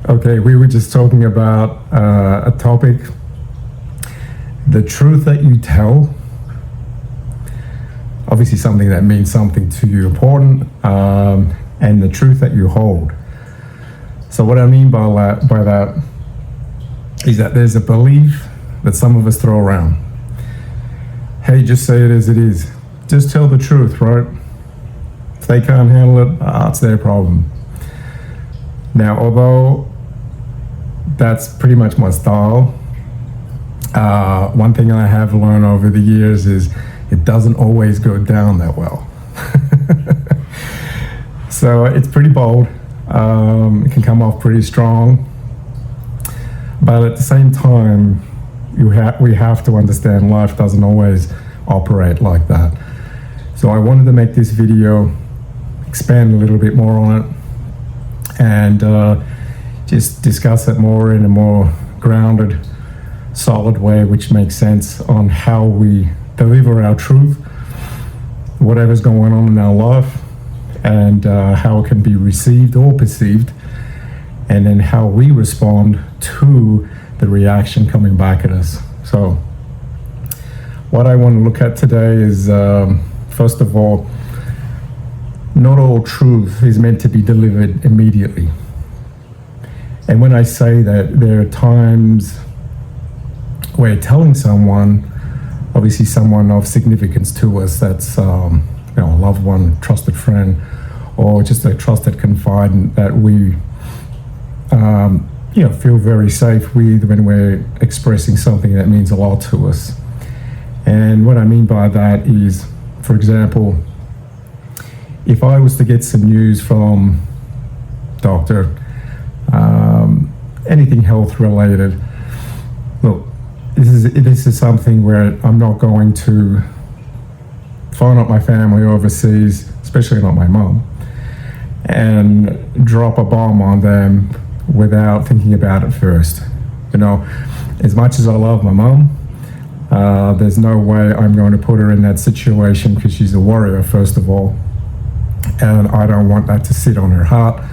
Okay, we were just talking about a topic, the truth that you tell. Obviously something that means something to you important, and the truth that you hold. So what I mean by that is that there's a belief that some of us throw around. Hey, just say it as it is. Just tell the truth, right? If they can't handle it, it's their problem. Now, although that's pretty much my style, one thing I have learned over the years is it doesn't always go down that well. So it's pretty bold. It can come off pretty strong. But at the same time, we have to understand life doesn't always operate like that. So I wanted to make this video, expand a little bit more on it, and just discuss it more in a more grounded, solid way, which makes sense on how we deliver our truth, whatever's going on in our life, and how it can be received or perceived, and then how we respond to the reaction coming back at us. So what I want to look at today is, first of all, not all truth is meant to be delivered immediately. And when I say that, there are times where telling someone, obviously someone of significance to us, that's a loved one, trusted friend, or just a trusted confidant that we feel very safe with when we're expressing something that means a lot to us. And what I mean by that is, for example, if I was to get some news from doctor, anything health related, look, this is something where I'm not going to phone up my family overseas, especially not my mom, and drop a bomb on them without thinking about it first. As much as I love my mom, there's no way I'm going to put her in that situation, because she's a warrior, first of all, and I don't want that to sit on her heart.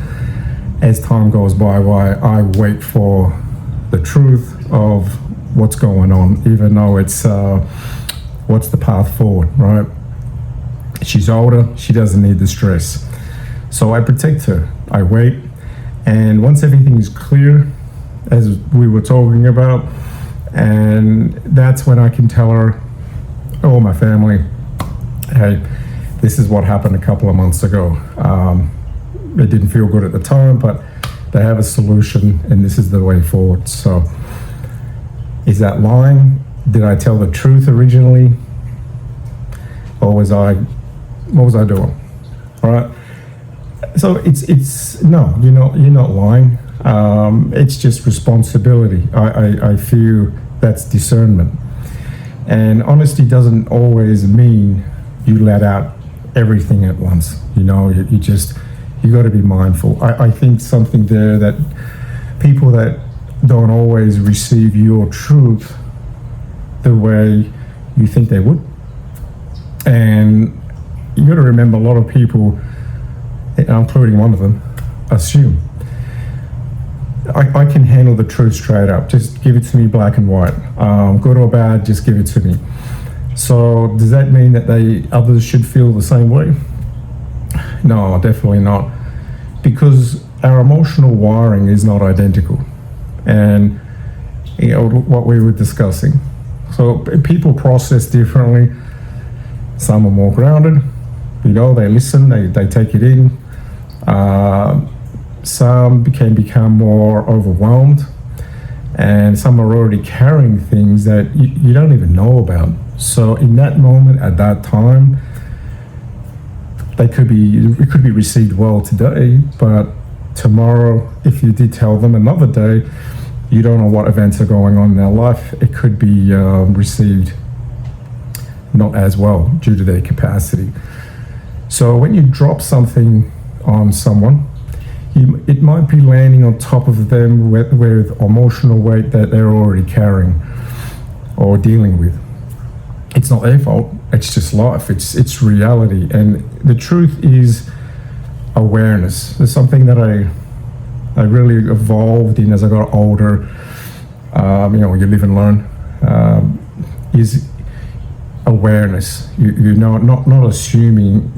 As time goes by, I wait for the truth of what's going on, even though it's what's the path forward, right? She's older, she doesn't need the stress. So I protect her, I wait, and once everything is clear, as we were talking about, and that's when I can tell her, or my family, hey, this is what happened a couple of months ago. It didn't feel good at the time, but they have a solution, and this is the way forward. So is that lying? Did I tell the truth originally? Or what was I doing? All right. So it's no, you're not lying. It's just responsibility. I feel that's discernment. And honesty doesn't always mean you let out everything at once. You got to be mindful. I think something there that people that don't always receive your truth the way you think they would. And you got to remember, a lot of people, including one of them, assume. I can handle the truth straight up. Just give it to me black and white. Good or bad, just give it to me. So does that mean that others should feel the same way? No, definitely not. Because our emotional wiring is not identical. And what we were discussing. So people process differently. Some are more grounded. They listen, they take it in. Some can become more overwhelmed, and some are already carrying things that you don't even know about. So in that moment, at that time, it could be received well today, but tomorrow, if you did tell them another day, you don't know what events are going on in their life. It could be received not as well due to their capacity. So when you drop something on someone, it might be landing on top of them with emotional weight that they're already carrying or dealing with. It's not their fault. It's just life. It's reality. And the truth is awareness. There's something that I really evolved in as I got older. You live and learn. Is awareness. Not assuming.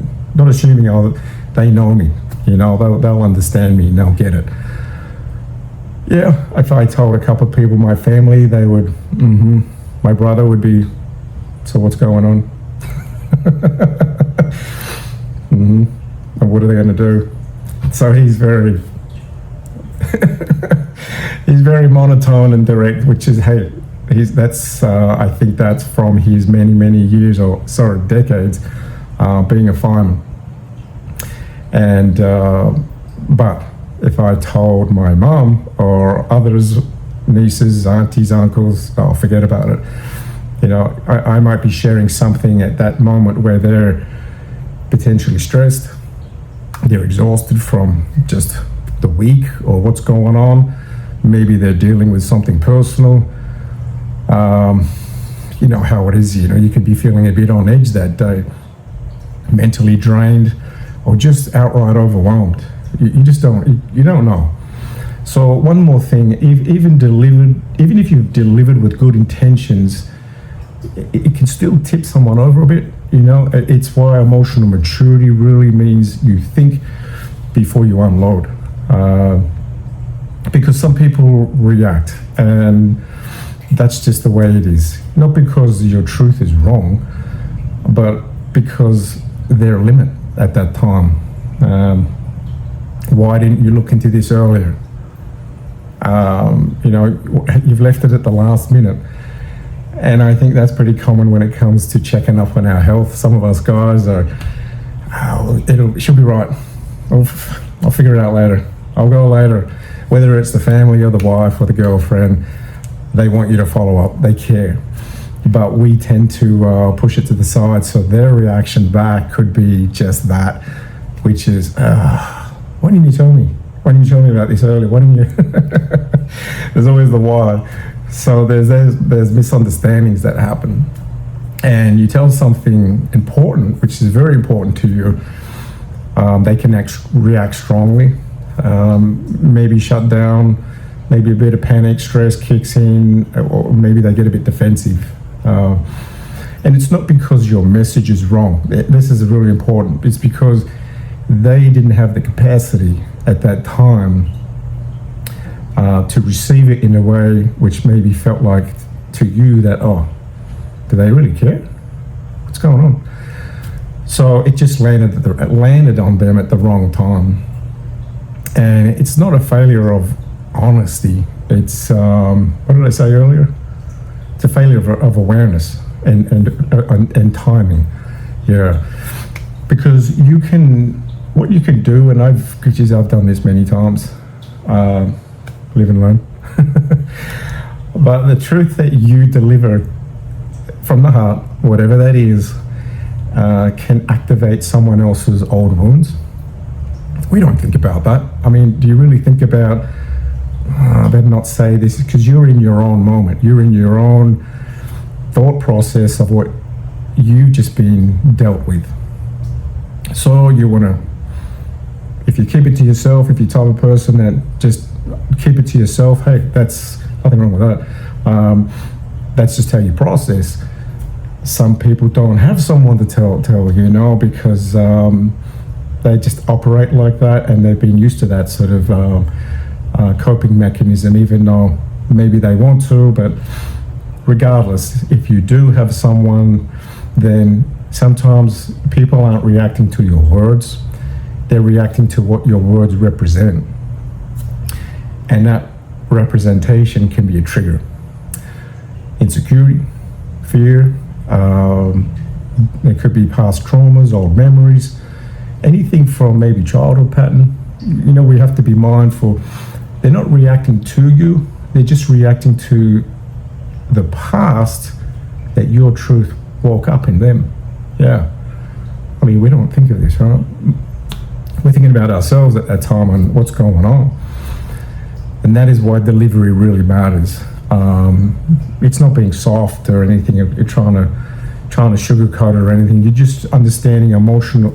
Oh, they know me. They'll understand me and they'll get it. Yeah, if I told a couple of people, my family, they would. My brother would be. So what's going on? And what are they going to do? So he's very monotone and direct, which is I think that's from his many years decades being a fireman. And but if I told my mum or others, nieces, aunties, uncles, oh, forget about it. I might be sharing something at that moment where they're potentially stressed, they're exhausted from just the week or what's going on. Maybe they're dealing with something personal. You know how it is, you could be feeling a bit on edge that day, mentally drained, or just outright overwhelmed. You just don't know. So one more thing, even if you've delivered with good intentions, it can still tip someone over a bit. It's why emotional maturity really means you think before you unload, because some people react, and that's just the way it is. Not because your truth is wrong, but because their limit at that time. Why didn't you look into this earlier? You've left it at the last minute. And I think that's pretty common when it comes to checking up on our health. Some of us guys are, it should be right. I'll figure it out later. I'll go later. Whether it's the family or the wife or the girlfriend, they want you to follow up. They care. But we tend to push it to the side. So their reaction back could be just that, which is, why didn't you tell me? Why didn't you tell me about this earlier? Why didn't you? There's always the why. So there's misunderstandings that happen, and you tell something important, which is very important to you. They can react strongly, maybe shut down, maybe a bit of panic, stress kicks in, or maybe they get a bit defensive. And it's not because your message is wrong. This is really important. It's because they didn't have the capacity at that time to receive it in a way which maybe felt like to you that, do they really care? What's going on? So it just landed on them at the wrong time. And it's not a failure of honesty. It's, what did I say earlier? It's a failure of awareness and timing. Yeah. Because what you can do, and I've done this many times, live and learn. But the truth that you deliver from the heart, whatever that is, can activate someone else's old wounds. We don't think about that. I mean, do you really think about, I better not say this, because you're in your own moment. You're in your own thought process of what you've just been dealt with. So you want to, if you keep it to yourself, if you tell a person that just keep it to yourself, hey, that's nothing wrong with that. That's just how you process. Some people don't have someone to tell because they just operate like that, and they've been used to that sort of coping mechanism, even though maybe they want to. But regardless, if you do have someone, then sometimes people aren't reacting to your words. They're reacting to what your words represent. And that representation can be a trigger. Insecurity, fear, it could be past traumas, old memories, anything from maybe childhood pattern. We have to be mindful. They're not reacting to you, they're just reacting to the past that your truth woke up in them. Yeah. I mean, we don't think of this, right? We're thinking about ourselves at that time and what's going on. And that is why delivery really matters. It's not being soft or anything. You're trying to sugarcoat or anything. You're just understanding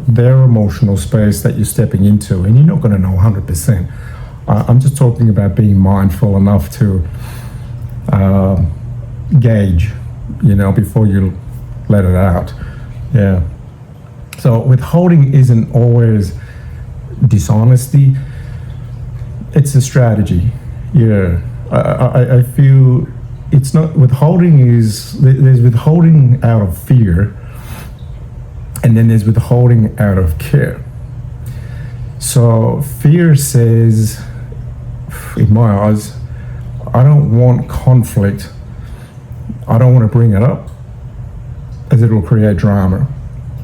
their emotional space that you're stepping into, and you're not going to know 100%. I'm just talking about being mindful enough to gauge, before you let it out. Yeah. So withholding isn't always dishonesty. It's a strategy. Yeah. I feel it's not withholding. There's withholding out of fear, and then there's withholding out of care. So fear says, in my eyes, I don't want conflict. I don't want to bring it up, as it will create drama.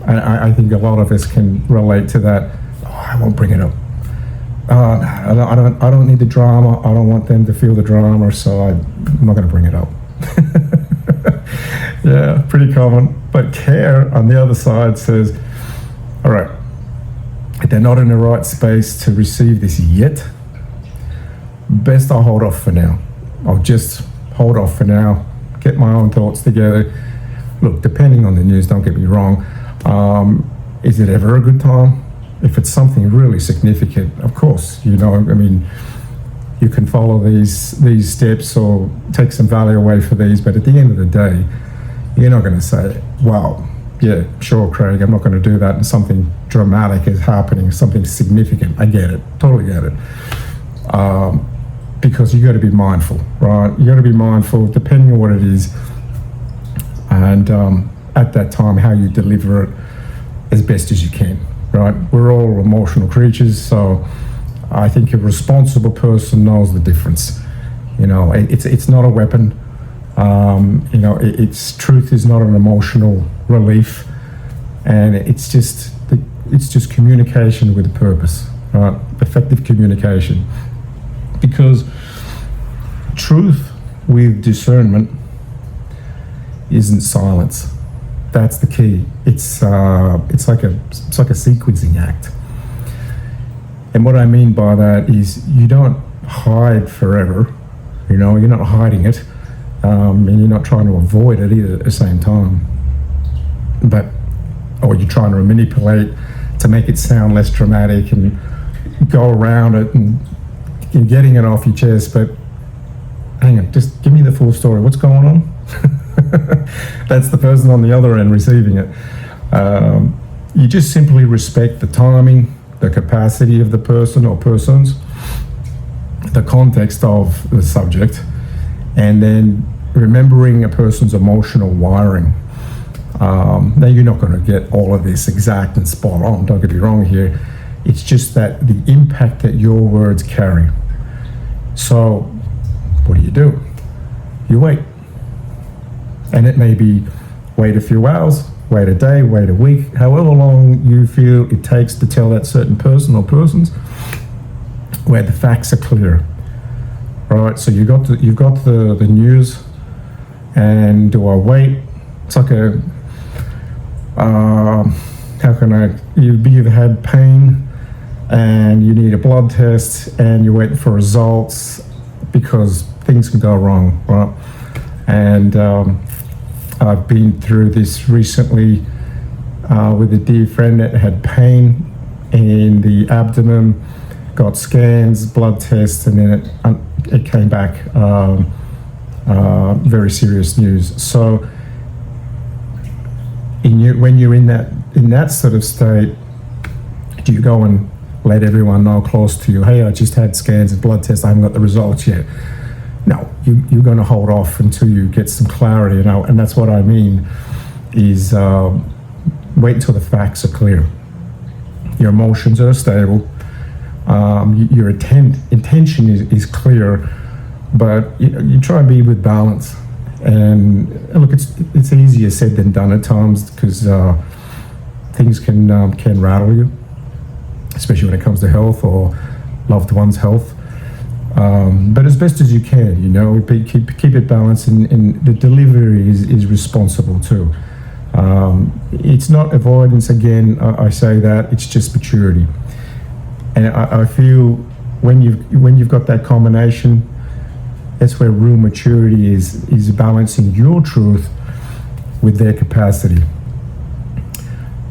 And I think a lot of us can relate to that. Oh, I won't bring it up. I don't need the drama. I don't want them to feel the drama, so I'm not going to bring it up. Yeah, pretty common. But care on the other side says, all right, if they're not in the right space to receive this yet, best I'll hold off for now. I'll just hold off for now, get my own thoughts together. Look, depending on the news, don't get me wrong, is it ever a good time? If it's something really significant, of course, you can follow these steps or take some value away for these, but at the end of the day, you're not going to say, wow, yeah, sure, Craig, I'm not going to do that, and something dramatic is happening, something significant. I get it, totally get it. Because you got to be mindful, right? You got to be mindful, depending on what it is, and at that time, how you deliver it as best as you can, right? We're all emotional creatures, so I think a responsible person knows the difference. It's not a weapon. It's truth is not an emotional relief, and it's just communication with a purpose, right? Effective communication, because truth with discernment isn't silence. That's the key. It's like a sequencing act. And what I mean by that is you don't hide forever. You're not hiding it, and you're not trying to avoid it either at the same time. Or you're trying to manipulate to make it sound less dramatic and go around it and getting it off your chest. But hang on, just give me the full story. What's going on? That's the person on the other end receiving it. You just simply respect the timing, the capacity of the person or persons, the context of the subject, and then remembering a person's emotional wiring. Now, you're not going to get all of this exact and spot on, don't get me wrong here. It's just that the impact that your words carry. So what do? You wait. And it may be wait a few hours, wait a day, wait a week, however long you feel it takes to tell that certain person or persons where the facts are clear. Right, so you've got the news, and do I wait? It's like you've had pain and you need a blood test and you're waiting for results because things can go wrong, right? And I've been through this recently with a dear friend that had pain in the abdomen, got scans, blood tests, and then it came back very serious news. So when you're in that sort of state, do you go and let everyone know close to you, hey, I just had scans and blood tests, I haven't got the results yet? No, you're going to hold off until you get some clarity, and that's what I mean is wait until the facts are clear. Your emotions are stable, your intention is clear, but you try and be with balance. And look, it's easier said than done at times, because things can rattle you, especially when it comes to health or loved ones' health. But as best as you can, keep it balanced, and the delivery is responsible too. It's not avoidance, again, I say that, it's just maturity. And I feel when you've got that combination, that's where real maturity is balancing your truth with their capacity.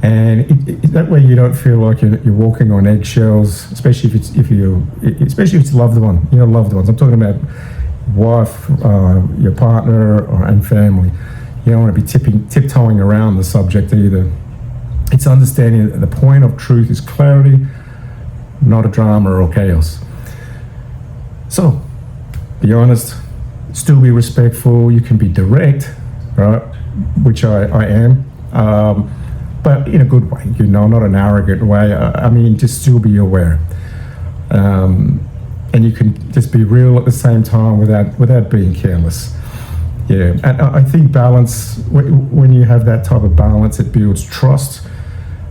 And that way you don't feel like you're walking on eggshells, especially if it's loved one, loved ones. I'm talking about wife, your partner, and family. You don't want to be tiptoeing around the subject either. It's understanding that the point of truth is clarity, not a drama or chaos. So, be honest, still be respectful. You can be direct, right? Which I am. But in a good way, not an arrogant way. I mean, just still be aware. And you can just be real at the same time without being careless. Yeah, and I think balance, when you have that type of balance, it builds trust,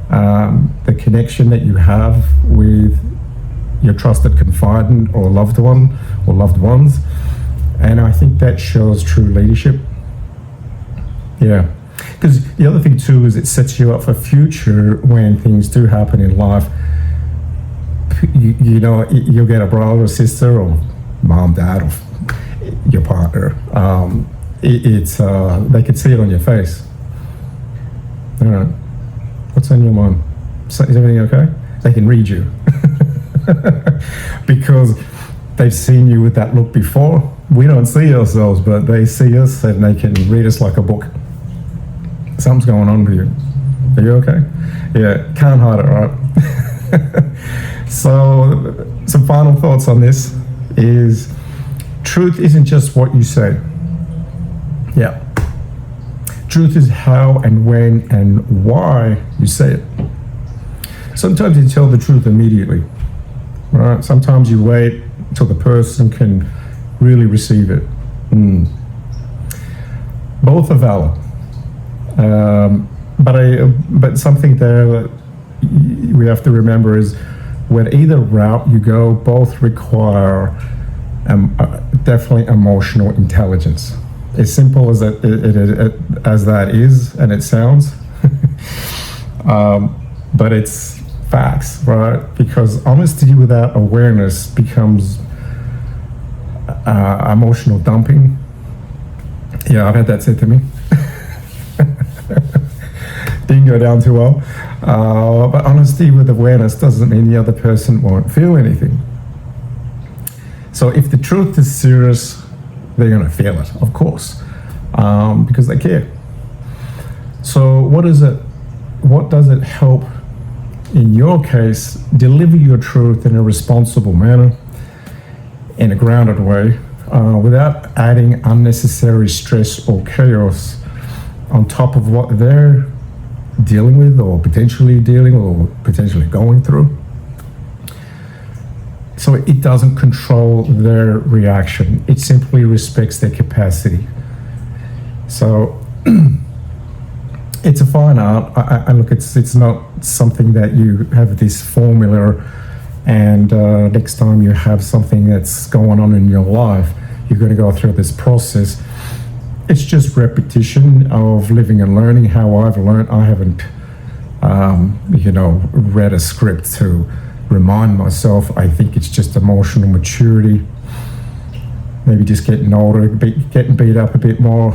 the connection that you have with your trusted confidant or loved one or loved ones. And I think that shows true leadership. Yeah. Because the other thing too is it sets you up for future when things do happen in life. You'll get a brother or sister or mom, dad, or your partner. They can see it on your face. All right, what's on your mind? Is everything okay? They can read you because they've seen you with that look before. We don't see ourselves, but they see us and they can read us like a book. Something's going on with you. Are you okay? Yeah, can't hide it, right? So, some final thoughts on this is truth isn't just what you say. Yeah. Truth is how and when and why you say it. Sometimes you tell the truth immediately, right? Sometimes you wait until the person can really receive it. Both are valid. But something there that we have to remember is when either route you go, both require definitely emotional intelligence. As simple as that is, and it sounds, but it's facts, right? Because honesty without awareness becomes emotional dumping. Yeah, I've had that said to me. Didn't go down too well. But honesty with awareness doesn't mean the other person won't feel anything. So if the truth is serious, they're going to feel it, of course, because they care. So what does it help, in your case, deliver your truth in a responsible manner, in a grounded way, without adding unnecessary stress or chaos on top of what they're dealing with or potentially going through. So it doesn't control their reaction. It simply respects their capacity. So it's a fine art. I look, it's not something that you have this formula and next time you have something that's going on in your life, you're going to go through this process. It's just repetition of living and learning. How I've learned, I haven't, read a script to remind myself. I think it's just emotional maturity. Maybe just getting older, getting beat up a bit more,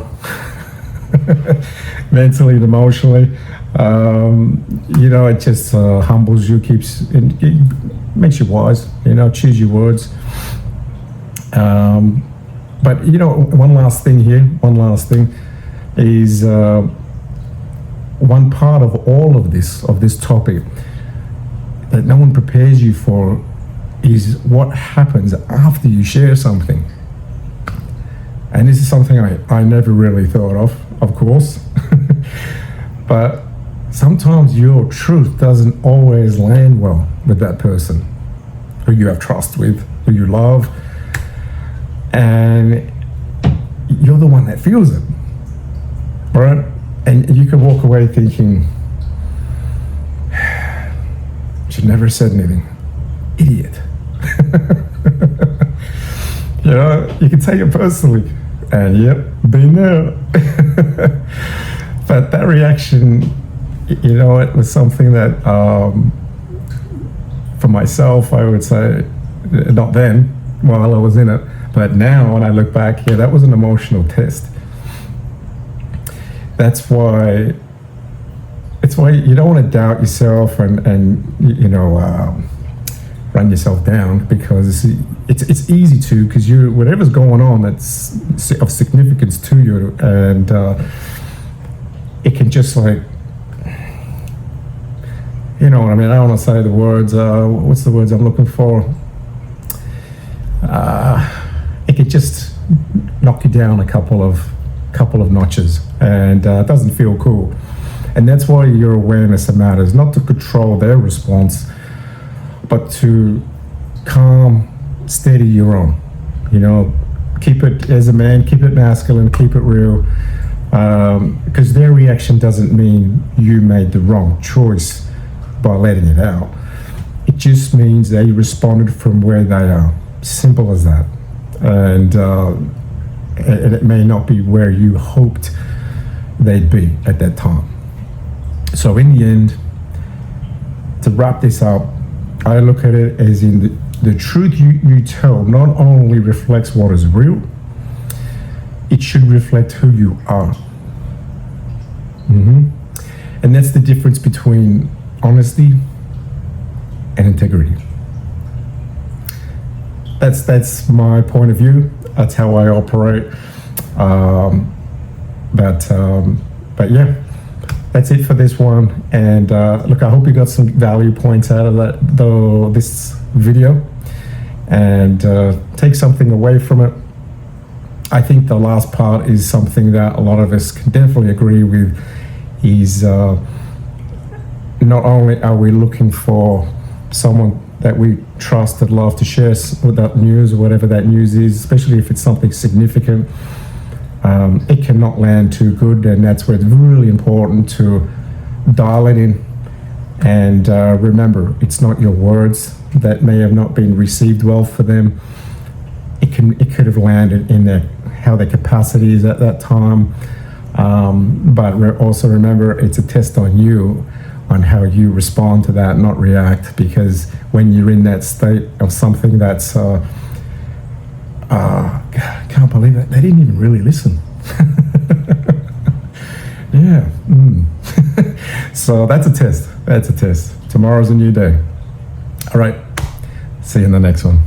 mentally and emotionally. It just humbles you, it makes you wise. Choose your words. But one last thing is one part of all of this topic that no one prepares you for is what happens after you share something. And this is something I never really thought of course. But sometimes your truth doesn't always land well with that person who you have trust with, who you love. And you're the one that feels it, right? And you can walk away thinking, should never have said anything. Idiot. You can take it personally. And yep, been there. But that reaction, it was something that, for myself, I would say, not then, while I was in it, but now when I look back, that was an emotional test. That's why it's why you don't want to doubt yourself and run yourself down, because it's easy to, because you, whatever's going on that's of significance to you, and it can just like, you know what I mean? I don't want to say the words. What's the words I'm looking for? It could just knock you down a couple of notches, and it doesn't feel cool. And that's why your awareness matters, not to control their response, but to calm, steady your own. You know, keep it, as a man, keep it masculine, keep it real, because their reaction doesn't mean you made the wrong choice by letting it out. It just means they responded from where they are. Simple as that. And it may not be where you hoped they'd be at that time. So in the end, to wrap this up, I look at it as in the truth you tell not only reflects what is real, it should reflect who you are. And that's the difference between honesty and integrity. That's my point of view. That's how I operate. But yeah, that's it for this one. And look, I hope you got some value points out of this video, and take something away from it. I think the last part is something that a lot of us can definitely agree with, is not only are we looking for someone that we trust, that love to share with that news, or whatever that news is, especially if it's something significant, it cannot land too good, and that's where it's really important to dial it in. And remember, it's not your words that may have not been received well for them. It could have landed in how their capacity is at that time. But also remember, it's a test on you, on how you respond to that, not react. Because when you're in that state of something that's, I can't believe it, they didn't even really listen. Yeah. So that's a test. Tomorrow's a new day. All right. See you in the next one.